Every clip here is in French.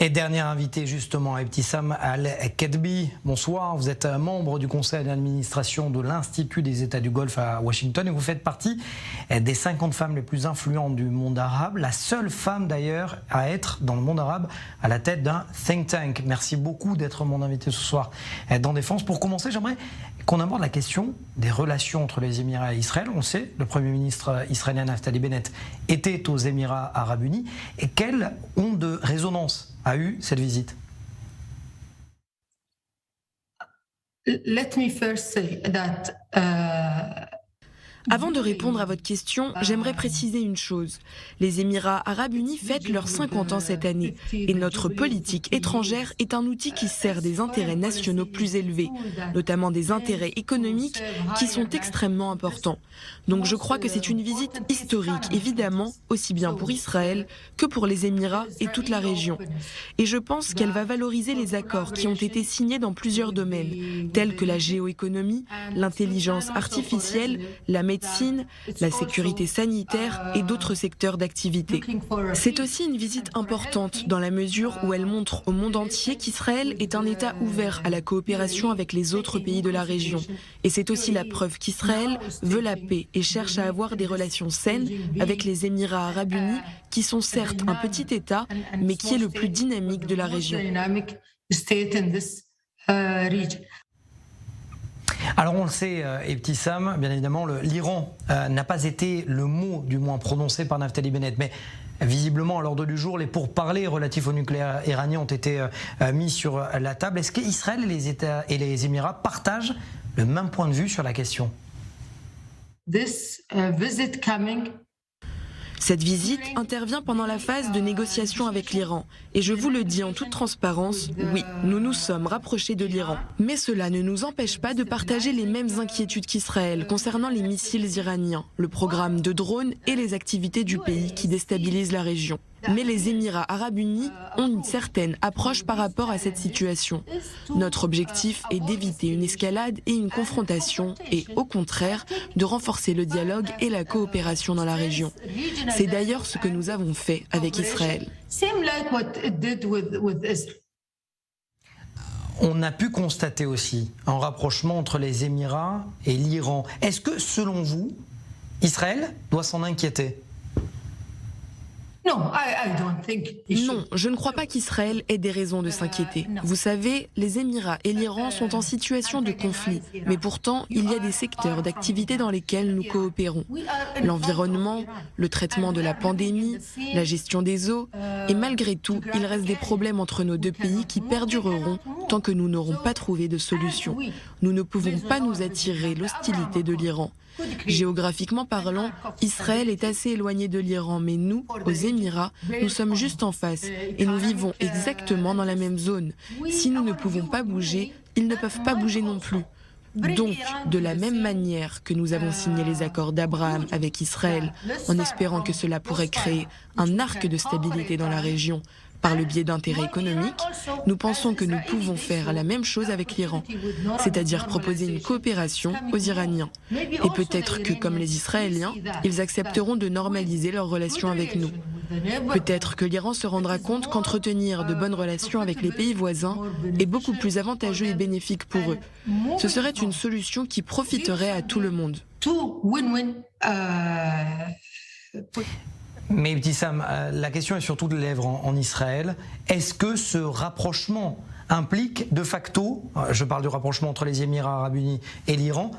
Et dernier invité justement, Ebtissam Al-Kedbi. Bonsoir, vous êtes membre du conseil d'administration de l'Institut des États du Golfe à Washington et vous faites partie des 50 femmes les plus influentes du monde arabe, la seule femme d'ailleurs à être dans le monde arabe à la tête d'un think tank. Merci beaucoup d'être mon invité ce soir dans Défense. Pour commencer, j'aimerais qu'on aborde la question des relations entre les Émirats et Israël. On sait, le Premier ministre israélien Naftali Bennett était aux Émirats arabes unis. Et quelle onde de résonance a eu cette visite? Let me first say that, Avant de répondre à votre question, j'aimerais préciser une chose. Les Émirats arabes unis fêtent leurs 50 ans cette année et notre politique étrangère est un outil qui sert des intérêts nationaux plus élevés, notamment des intérêts économiques qui sont extrêmement importants. Donc je crois que c'est une visite historique, évidemment, aussi bien pour Israël que pour les Émirats et toute la région. Et je pense qu'elle va valoriser les accords qui ont été signés dans plusieurs domaines, tels que la géoéconomie, l'intelligence artificielle, la médecine, la sécurité sanitaire et d'autres secteurs d'activité. C'est aussi une visite importante dans la mesure où elle montre au monde entier qu'Israël est un État ouvert à la coopération avec les autres pays de la région. Et c'est aussi la preuve qu'Israël veut la paix et cherche à avoir des relations saines avec les Émirats arabes unis, qui sont certes un petit État, mais qui est le plus dynamique de la région. Alors on le sait, Ebtissam, bien évidemment, l'Iran n'a pas été le mot du moins prononcé par Naftali Bennett, mais visiblement à l'ordre du jour, les pourparlers relatifs au nucléaire iranien ont été mis sur la table. Est-ce qu'Israël et les Émirats partagent le même point de vue sur la question? Cette visite intervient pendant la phase de négociation avec l'Iran. Et je vous le dis en toute transparence, oui, nous nous sommes rapprochés de l'Iran. Mais cela ne nous empêche pas de partager les mêmes inquiétudes qu'Israël concernant les missiles iraniens, le programme de drones et les activités du pays qui déstabilisent la région. Mais les Émirats arabes unis ont une certaine approche par rapport à cette situation. Notre objectif est d'éviter une escalade et une confrontation et, au contraire, de renforcer le dialogue et la coopération dans la région. C'est d'ailleurs ce que nous avons fait avec Israël. On a pu constater aussi un rapprochement entre les Émirats et l'Iran. Est-ce que, selon vous, Israël doit s'en inquiéter ? Non, je ne crois pas qu'Israël ait des raisons de s'inquiéter. Vous savez, les Émirats et l'Iran sont en situation de conflit, mais pourtant, il y a des secteurs d'activité dans lesquels nous coopérons. L'environnement, le traitement de la pandémie, la gestion des eaux, et malgré tout, il reste des problèmes entre nos deux pays qui perdureront tant que nous n'aurons pas trouvé de solution. Nous ne pouvons pas nous attirer l'hostilité de l'Iran. Géographiquement parlant, Israël est assez éloigné de l'Iran, mais nous, aux Émirats, nous sommes juste en face et nous vivons exactement dans la même zone. Si nous ne pouvons pas bouger, ils ne peuvent pas bouger non plus. Donc, de la même manière que nous avons signé les accords d'Abraham avec Israël, en espérant que cela pourrait créer un arc de stabilité dans la région, par le biais d'intérêts économiques, nous pensons que nous pouvons faire la même chose avec l'Iran, c'est-à-dire proposer une coopération aux Iraniens. Et peut-être que, comme les Israéliens, ils accepteront de normaliser leurs relations avec nous. Peut-être que l'Iran se rendra compte qu'entretenir de bonnes relations avec les pays voisins est beaucoup plus avantageux et bénéfique pour eux. Ce serait une solution qui profiterait à tout le monde. Mais Ebtissam, la question est surtout de lèvres en Israël. Est-ce que ce rapprochement implique de facto, je parle du rapprochement entre les Émirats arabes unis et l'Iran,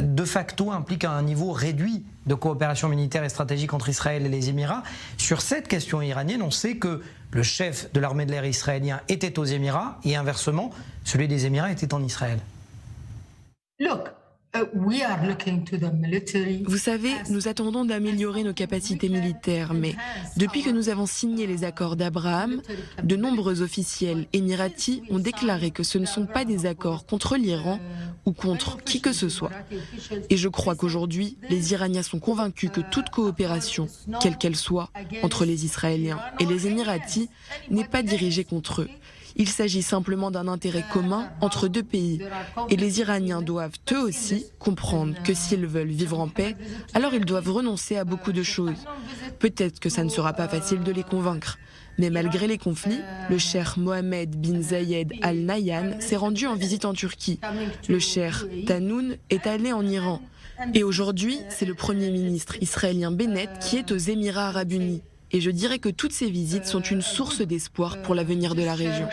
de facto implique un niveau réduit de coopération militaire et stratégique entre Israël et les Émirats? Sur cette question iranienne, on sait que le chef de l'armée de l'air israélien était aux Émirats et inversement, celui des Émirats était en Israël. Vous savez, nous attendons d'améliorer nos capacités militaires, mais depuis que nous avons signé les accords d'Abraham, de nombreux officiels émiratis ont déclaré que ce ne sont pas des accords contre l'Iran ou contre qui que ce soit. Et je crois qu'aujourd'hui, les Iraniens sont convaincus que toute coopération, quelle qu'elle soit, entre les Israéliens et les Émiratis, n'est pas dirigée contre eux. Il s'agit simplement d'un intérêt commun entre deux pays. Et les Iraniens doivent eux aussi comprendre que s'ils veulent vivre en paix, alors ils doivent renoncer à beaucoup de choses. Peut-être que ça ne sera pas facile de les convaincre. Mais malgré les conflits, le cheikh Mohammed bin Zayed Al Nahyan s'est rendu en visite en Turquie. Le cheikh Tanoun est allé en Iran. Et aujourd'hui, c'est le Premier ministre israélien Bennett qui est aux Émirats arabes unis. Et je dirais que toutes ces visites sont une source d'espoir pour l'avenir de la région.